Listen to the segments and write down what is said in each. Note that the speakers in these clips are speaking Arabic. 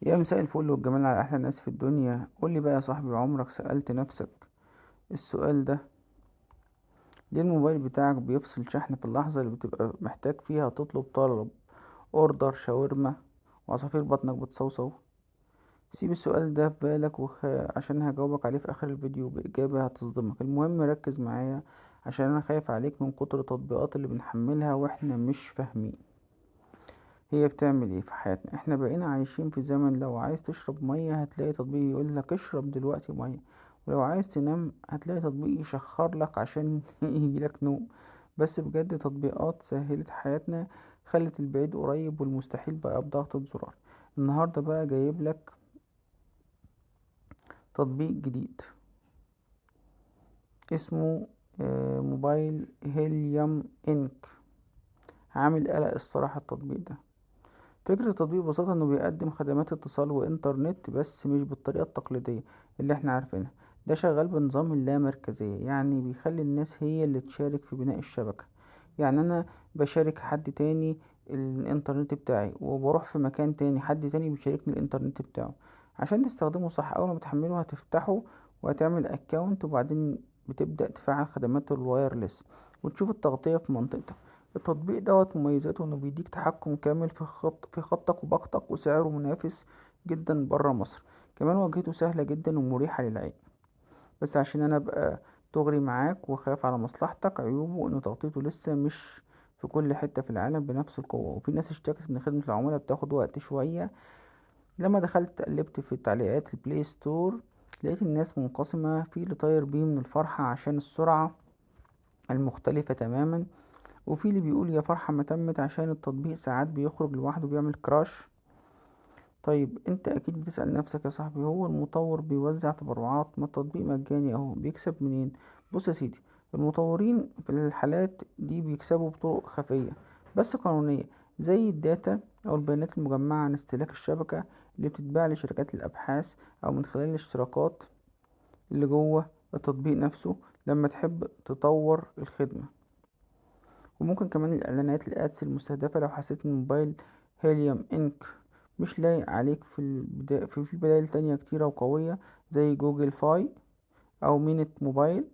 يا مساء الفل والجمال على احلى ناس في الدنيا. قول لي بقى يا صاحبي، عمرك سألت نفسك السؤال ده؟ ليه الموبايل بتاعك بيفصل شحن في اللحظة اللي بتبقى محتاج فيها تطلب طلب اوردر شاورما وعصافير بطنك بتصوصو؟ سيب السؤال ده في بالك عشان هجاوبك عليه في اخر الفيديو بإجابة هتصدمك. المهم ركز معايا عشان انا خايف عليك من كتر التطبيقات اللي بنحملها واحنا مش فاهمين هي بتعمل ايه في حياتنا. احنا بقينا عايشين في زمن لو عايز تشرب مية هتلاقي تطبيق يقولك اشرب دلوقتي مية، ولو عايز تنام هتلاقي تطبيق يشخر لك عشان يجيلك نوم. بس بجد تطبيقات سهلت حياتنا، خلت البعيد قريب والمستحيل بقى بضغطة زرار. النهاردة بقى جايب لك تطبيق جديد اسمه موبايل هيليوم انك. عامل قلق الصراحة التطبيق ده. فكرة التطبيق ببساطة انه بيقدم خدمات اتصال وانترنت بس مش بالطريقة التقليدية اللي احنا عارفينها. ده شغال بنظام اللامركزية، يعني بيخلي الناس هي اللي تشارك في بناء الشبكة. يعني انا بشارك حد تاني الانترنت بتاعي، وبروح في مكان تاني حد تاني بيشاركني الانترنت بتاعه. عشان تستخدمه صح، اول ما تحمله هتفتحه وهتعمل اكونت، وبعدين بتبدأ تفعل خدمات الوايرلس وتشوف التغطية في منطقتك. التطبيق مميزاته انه بيديك تحكم كامل في خطك وباقتك، وسعره منافس جدا برا مصر. كمان واجهته سهلة جدا ومريحة للعين. بس عشان انا ابقى دغري معاك وخايف على مصلحتك، عيوبه ان تغطيته لسه مش في كل حتة في العالم بنفس القوة، وفي ناس اشتكت ان خدمة العملاء بتاخد وقت شوية. لما دخلت قلبت في تعليقات البلاي ستور لقيت الناس منقسمة، في اللي طاير بيه من الفرحة عشان السرعة المختلفة تماما، وفي اللي بيقول يا فرحة ما تمت عشان التطبيق ساعات بيخرج لوحده بيعمل كراش. طيب انت اكيد بتسأل نفسك يا صاحبي، هو المطور بيوزع تبرعات؟ ما التطبيق مجاني اهو، بيكسب منين؟ بص يا سيدي، المطورين في الحالات دي بيكسبوا بطرق خفية بس قانونية، زي الداتا او البيانات المجمعة عن استهلاك الشبكة اللي بتتباع لشركات الابحاث، او من خلال الاشتراكات اللي جوه التطبيق نفسه لما تحب تطور الخدمة. وممكن كمان الإعلانات الأدس المستهدفة لو حسيت إن موبايل هيليوم إنك مش لايق عليك في بدائل تانية كتيرة وقوية زي جوجل فاي أو مينت موبايل،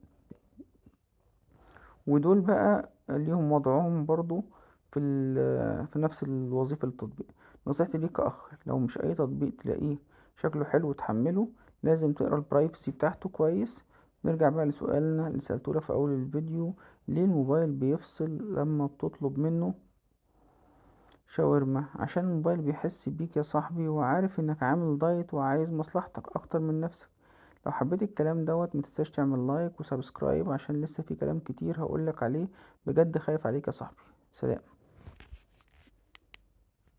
ودول بقى ليهم وضعهم برضو في نفس الوظيفة للتطبيق. نصيحتي ليك كأخ، لو مش أي تطبيق تلاقيه شكله حلو وتحمله، لازم تقرا البرايفسي بتاعته كويس. نرجع بقى لسؤالنا اللي سألتهولك في أول الفيديو، ليه الموبايل بيفصل لما بتطلب منه شاورما؟ عشان الموبايل بيحس بيك يا صاحبي وعارف انك عامل دايت وعايز مصلحتك اكتر من نفسك. لو حبيت الكلام متنساش تعمل لايك وسبسكرايب عشان لسه في كلام كتير هقولك عليه. بجد خايف عليك يا صاحبي. سلام.